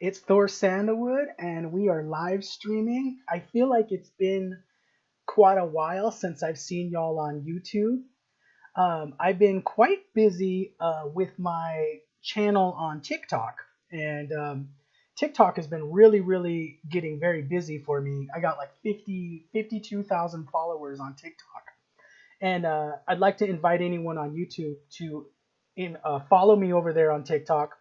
It's Thor Sandalwood, and we are live streaming. I feel like it's been quite a while since I've seen y'all on YouTube. I've been quite busy with my channel on TikTok, and TikTok has been really getting very busy for me. I got like 52,000 followers on TikTok, and I'd like to invite anyone on YouTube to follow me over there on TikTok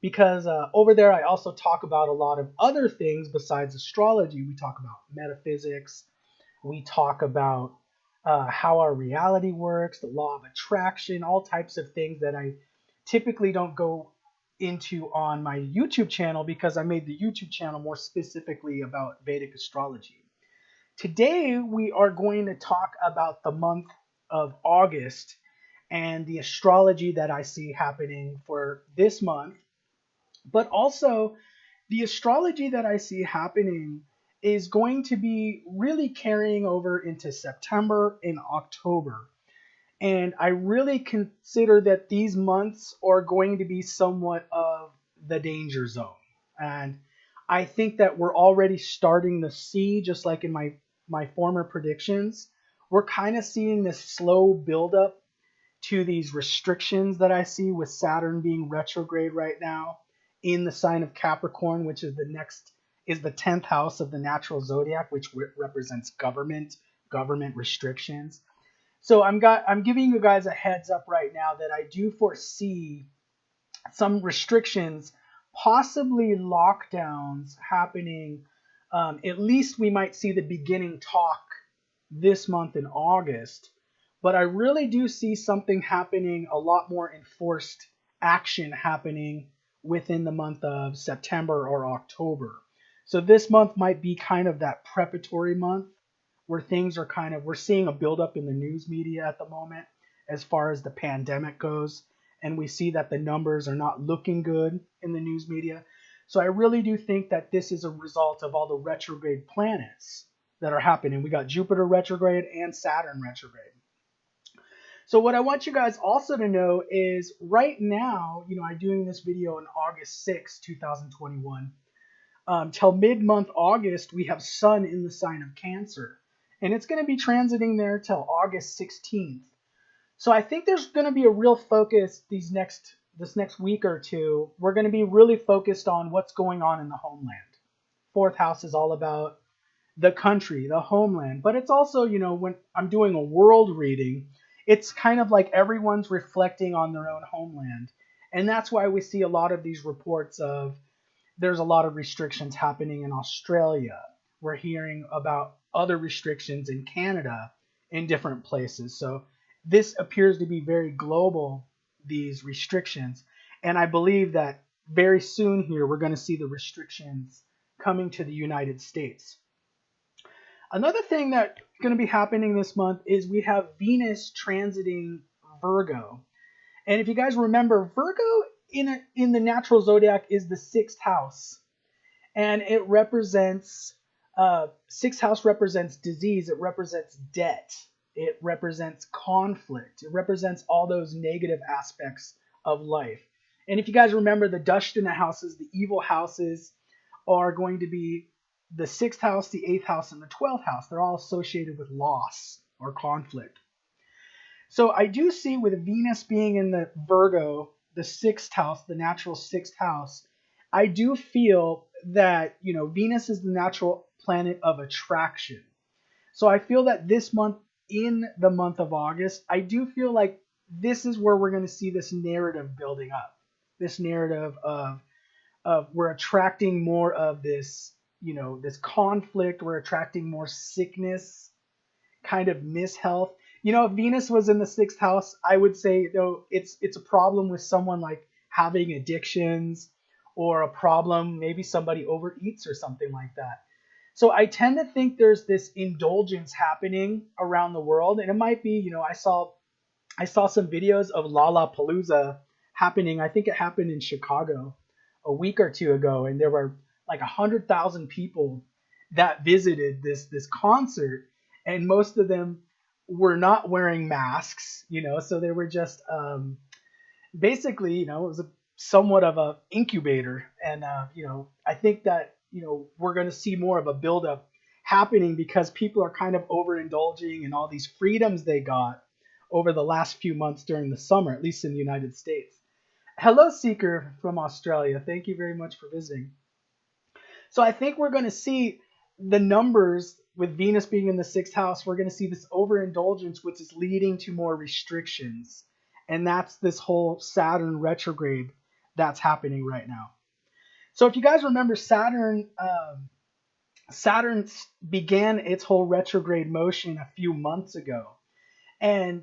because over there I also talk about a lot of other things besides astrology. We talk about metaphysics. We talk about how our reality works, the law of attraction, all types of things that I typically don't go into on my YouTube channel because I made the YouTube channel more specifically about Vedic astrology. Today we are going to talk about the month of August and the astrology that I see happening for this month, but also the astrology that I see happening is going to be really carrying over into September and October. And I really consider that these months are going to be somewhat of the danger zone. And I think that we're already starting to see, just like in my former predictions, we're kind of seeing this slow buildup to these restrictions that I see with Saturn being retrograde right now in the sign of Capricorn, which is the 10th house of the natural zodiac, which represents government restrictions. So I'm giving you guys a heads up right now that I do foresee some restrictions, possibly lockdowns happening. At least we might see the beginning talk this month in August. But I really do see something happening, a lot more enforced action happening within the month of September or October. So this month might be kind of that preparatory month where things are we're seeing a buildup in the news media at the moment as far as the pandemic goes. And we see that the numbers are not looking good in the news media. So I really do think that this is a result of all the retrograde planets that are happening. We got Jupiter retrograde and Saturn retrograde. So what I want you guys also to know is right now, I'm doing this video on August 6, 2021. Till mid-month August, we have Sun in the sign of Cancer. And it's going to be transiting there till August 16th. So I think there's going to be a real focus this next week or two. We're going to be really focused on what's going on in the homeland. Fourth house is all about the country, the homeland. But it's also, when I'm doing a world reading, it's kind of like everyone's reflecting on their own homeland. And that's why we see a lot of these reports of there's a lot of restrictions happening in Australia. We're hearing about other restrictions in Canada in different places. So this appears to be very global, these restrictions. And I believe that very soon here, we're going to see the restrictions coming to the United States. Another thing that's going to be happening this month is we have Venus transiting Virgo. And if you guys remember, Virgo in the natural zodiac is the 6th house. And it represents, 6th house represents disease. It represents debt. It represents conflict. It represents all those negative aspects of life. And if you guys remember, the Dashtina houses, the evil houses, are going to be the 6th house, the 8th house, and the 12th house. They're all associated with loss or conflict. So I do see with Venus being in the Virgo, the 6th house, the natural 6th house, I do feel that, Venus is the natural planet of attraction. So I feel that this month, in the month of August, I do feel like this is where we're going to see this narrative building up. This narrative of we're attracting more of this, this conflict. We're attracting more sickness, kind of mishealth. If Venus was in the 6th house, I would say, it's a problem with someone like having addictions or a problem, maybe somebody overeats or something like that. So I tend to think there's this indulgence happening around the world. And it might be, I saw some videos of Lollapalooza happening. I think it happened in Chicago a week or two ago. And there were like 100,000 people that visited this concert. And most of them were not wearing masks, so they were just basically, it was a somewhat of a incubator, and I think that we're going to see more of a buildup happening because people are kind of overindulging in all these freedoms they got over the last few months during the summer, at least in the United States. Hello, Seeker from Australia. Thank you very much for visiting. So I think we're going to see the numbers with Venus being in the sixth house. We're going to see this overindulgence, which is leading to more restrictions. And that's this whole Saturn retrograde that's happening right now. So if you guys remember, Saturn began its whole retrograde motion a few months ago. And,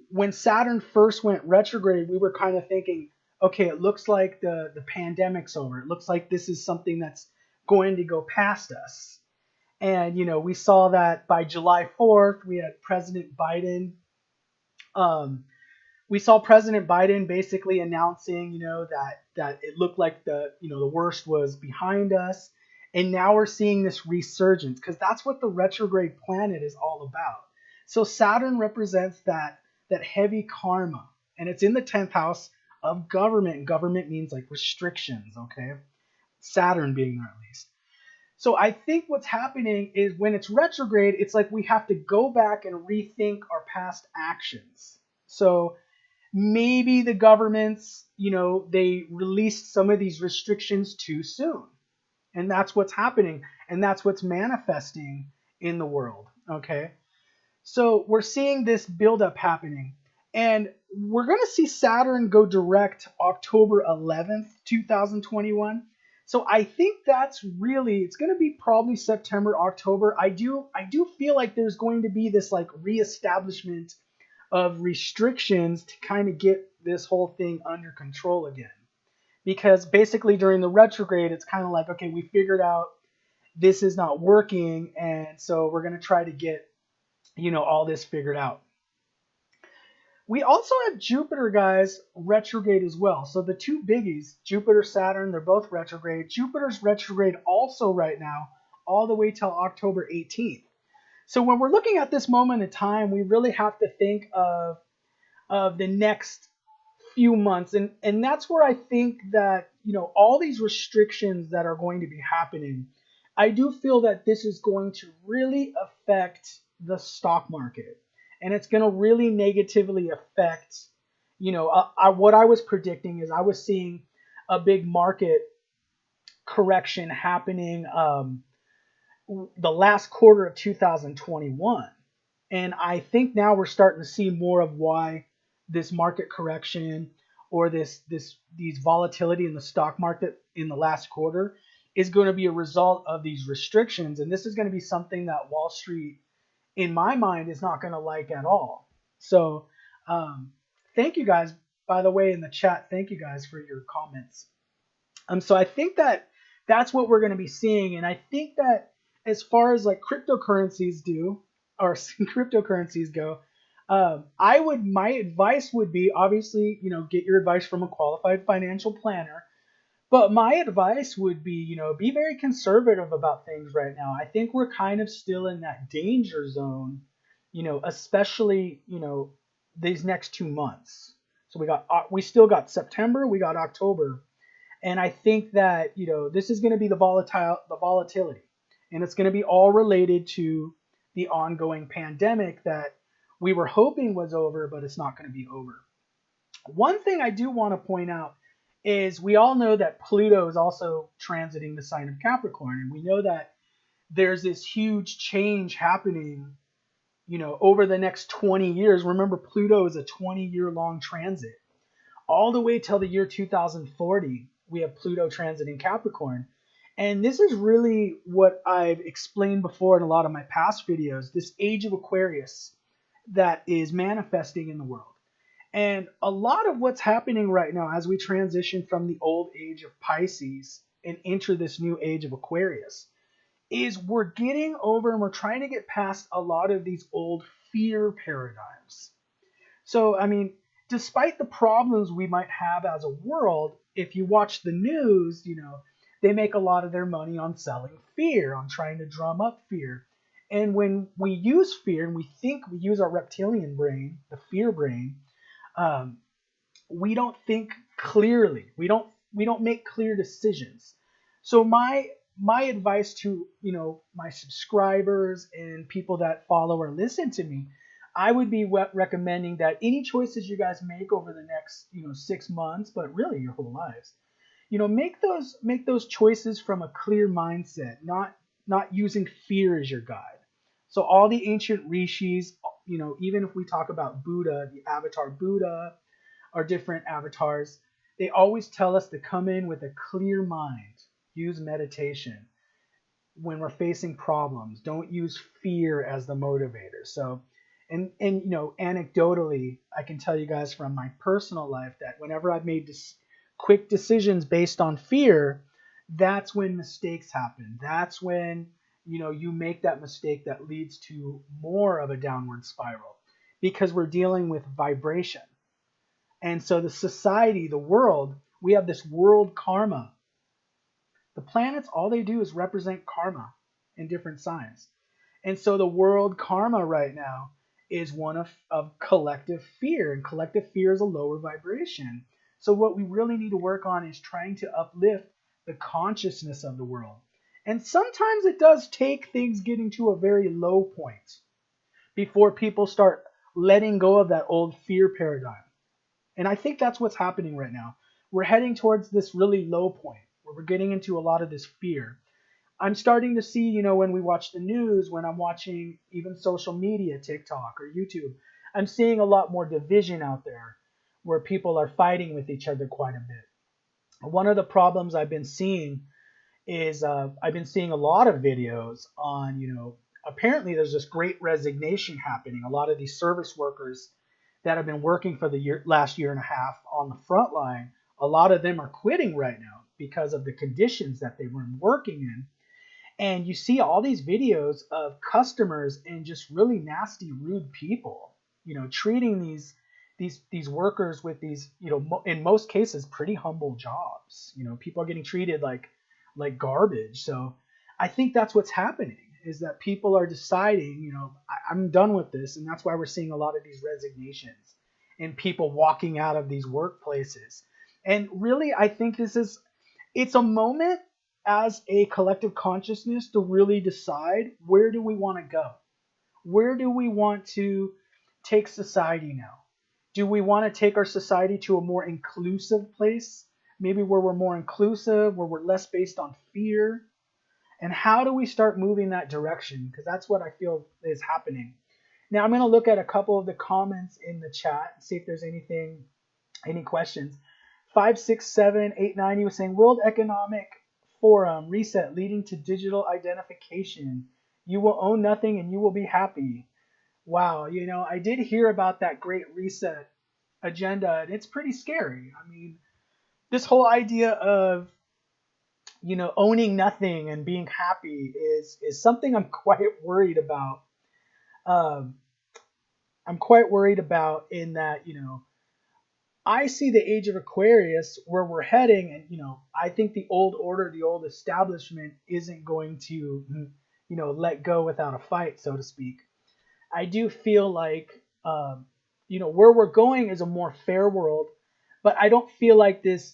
when Saturn first went retrograde, we were kind of thinking, okay, it looks like the pandemic's over. It looks like this is something that's going to go past us. And, we saw that by July 4th, we had President Biden. We saw President Biden basically announcing, that it looked like the worst was behind us. And now we're seeing this resurgence because that's what the retrograde planet is all about. So Saturn represents that heavy karma, and it's in the 10th house of government. And government means like restrictions, okay? Saturn being there at least. So I think what's happening is when it's retrograde, it's like we have to go back and rethink our past actions. So maybe the governments, they released some of these restrictions too soon. And that's what's happening. And that's what's manifesting in the world, okay? So we're seeing this buildup happening. And we're going to see Saturn go direct October 11th, 2021. So I think that's really, it's going to be probably September, October. I do feel like there's going to be this like reestablishment of restrictions to kind of get this whole thing under control again. Because basically during the retrograde, it's kind of like, okay, we figured out this is not working. And so we're going to try to get, all this figured out. We also have Jupiter, guys, retrograde as well. So the two biggies, Jupiter, Saturn, they're both retrograde. Jupiter's retrograde also right now, all the way till October 18th. So when we're looking at this moment in time, we really have to think of the next few months. And that's where I think that, all these restrictions that are going to be happening, I do feel that this is going to really affect the stock market. And it's going to really negatively affect, what I was predicting is I was seeing a big market correction happening the last quarter of 2021. And I think now we're starting to see more of why this market correction or these volatility in the stock market in the last quarter is going to be a result of these restrictions. And this is going to be something that Wall Street, in my mind, is not going to like at all. So thank you guys, by the way, in the chat. Thank you guys for your comments. So I think that that's what we're going to be seeing. And I think that as far as like cryptocurrencies go, my advice would be obviously, get your advice from a qualified financial planner. But my advice would be, be very conservative about things right now. I think we're kind of still in that danger zone, especially, these next 2 months. So we still got September, we got October. And I think that, this is going to be the volatility. And it's going to be all related to the ongoing pandemic that we were hoping was over, but it's not going to be over. One thing I do want to point out is we all know that Pluto is also transiting the sign of Capricorn. And we know that there's this huge change happening, over the next 20 years. Remember, Pluto is a 20-year-long transit. All the way till the year 2040, we have Pluto transiting Capricorn. And this is really what I've explained before in a lot of my past videos, this age of Aquarius that is manifesting in the world. And a lot of what's happening right now as we transition from the old age of Pisces and enter this new age of Aquarius is we're getting over and we're trying to get past a lot of these old fear paradigms. So, despite the problems we might have as a world, if you watch the news, they make a lot of their money on selling fear, on trying to drum up fear. And when we use fear and we think we use our reptilian brain, the fear brain, we don't think clearly. We don't make clear decisions. So my advice to, my subscribers and people that follow or listen to me, I would be recommending that any choices you guys make over the next, 6 months, but really your whole lives, make those choices from a clear mindset, not using fear as your guide. So all the ancient rishis, even if we talk about Buddha, the avatar Buddha, or different avatars, they always tell us to come in with a clear mind, use meditation when we're facing problems. Don't use fear as the motivator. So, and anecdotally, I can tell you guys from my personal life that whenever I've made quick decisions based on fear, that's when mistakes happen. That's when you make that mistake that leads to more of a downward spiral, because we're dealing with vibration. And so the society, the world, we have this world karma. The planets, all they do is represent karma in different signs. And so the world karma right now is one of collective fear, and collective fear is a lower vibration. So what we really need to work on is trying to uplift the consciousness of the world. And sometimes it does take things getting to a very low point before people start letting go of that old fear paradigm. And I think that's what's happening right now. We're heading towards this really low point where we're getting into a lot of this fear. I'm starting to see, when we watch the news, when I'm watching even social media, TikTok or YouTube, I'm seeing a lot more division out there where people are fighting with each other quite a bit. One of the problems I've been seeing is I've been seeing a lot of videos on, apparently there's this great resignation happening. A lot of these service workers that have been working for the last year and a half on the front line, a lot of them are quitting right now because of the conditions that they were working in. And you see all these videos of customers and just really nasty, rude people, treating these workers with these, in most cases, pretty humble jobs. People are getting treated like garbage. So I think that's what's happening, is that people are deciding, I'm done with this. And that's why we're seeing a lot of these resignations and people walking out of these workplaces. And really, I think it's a moment as a collective consciousness to really decide, where do we want to go? Where do we want to take society now? Do we want to take our society to a more inclusive place? Maybe where we're more inclusive, where we're less based on fear? And how do we start moving that direction? Because that's what I feel is happening. Now I'm going to look at a couple of the comments in the chat and see if there's any questions. 567-890 was saying, World Economic Forum reset leading to digital identification. You will own nothing and you will be happy. Wow, I did hear about that great reset agenda, and it's pretty scary. I mean, this whole idea of owning nothing and being happy is something I'm quite worried about. I'm quite worried about in that, I see the age of Aquarius where we're heading, and I think the old order, the old establishment isn't going to, let go without a fight, so to speak. I do feel like, where we're going is a more fair world, but I don't feel like the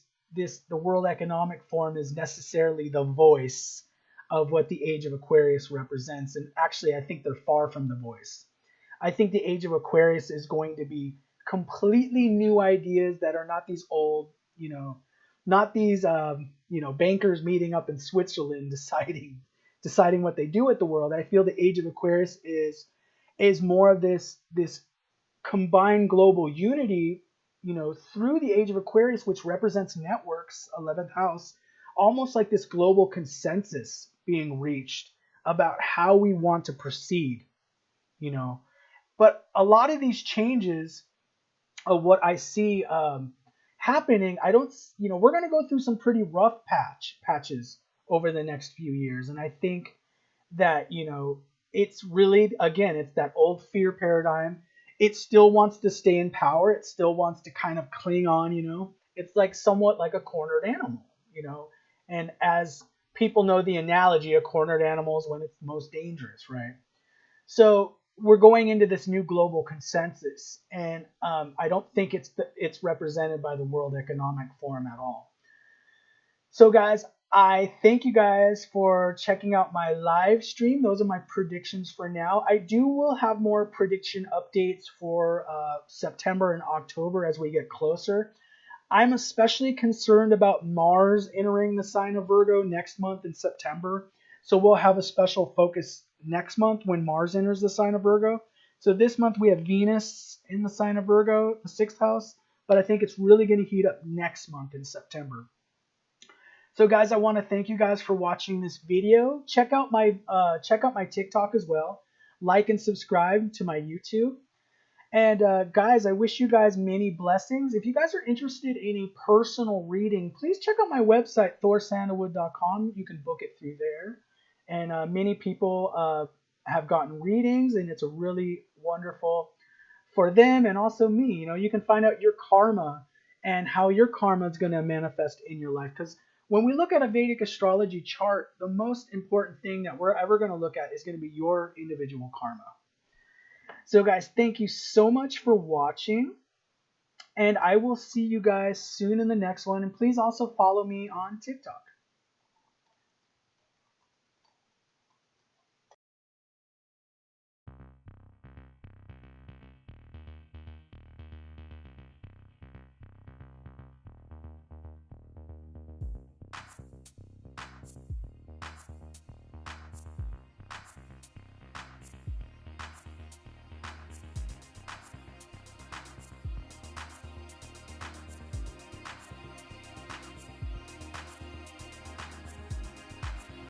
World Economic Forum is necessarily the voice of what the age of Aquarius represents. And actually, I think they're far from the voice. I think the age of Aquarius is going to be completely new ideas that are not these old, not these, bankers meeting up in Switzerland deciding what they do with the world. I feel the age of Aquarius is more of this combined global unity, through the age of Aquarius, which represents networks, 11th house, almost like this global consensus being reached about how we want to proceed, But a lot of these changes of what I see happening, I don't, we're going to go through some pretty rough patches over the next few years. And I think that, it's really, again, it's that old fear paradigm. It still wants to stay in power. It still wants to kind of cling on, It's like somewhat like a cornered animal, And as people know the analogy, a cornered animal is when it's most dangerous, right? So we're going into this new global consensus, and I don't think it's represented by the World Economic Forum at all. So, guys, I thank you guys for checking out my live stream. Those are my predictions for now. I will have more prediction updates for September and October as we get closer. I'm especially concerned about Mars entering the sign of Virgo next month in September. So we'll have a special focus next month when Mars enters the sign of Virgo. So this month we have Venus in the sign of Virgo, the 6th house, but I think it's really going to heat up next month in September. So guys, I want to thank you guys for watching this video. Check out my TikTok as well. Like and subscribe to my YouTube. And guys, I wish you guys many blessings. If you guys are interested in a personal reading, please check out my website, thorsandalwood.com. You can book it through there. And many people have gotten readings, and it's a really wonderful for them and also me. You know, you can find out your karma and how your karma is going to manifest in your life. Because when we look at a Vedic astrology chart, the most important thing that we're ever going to look at is going to be your individual karma. So guys, thank you so much for watching, and I will see you guys soon in the next one. And please also follow me on TikTok.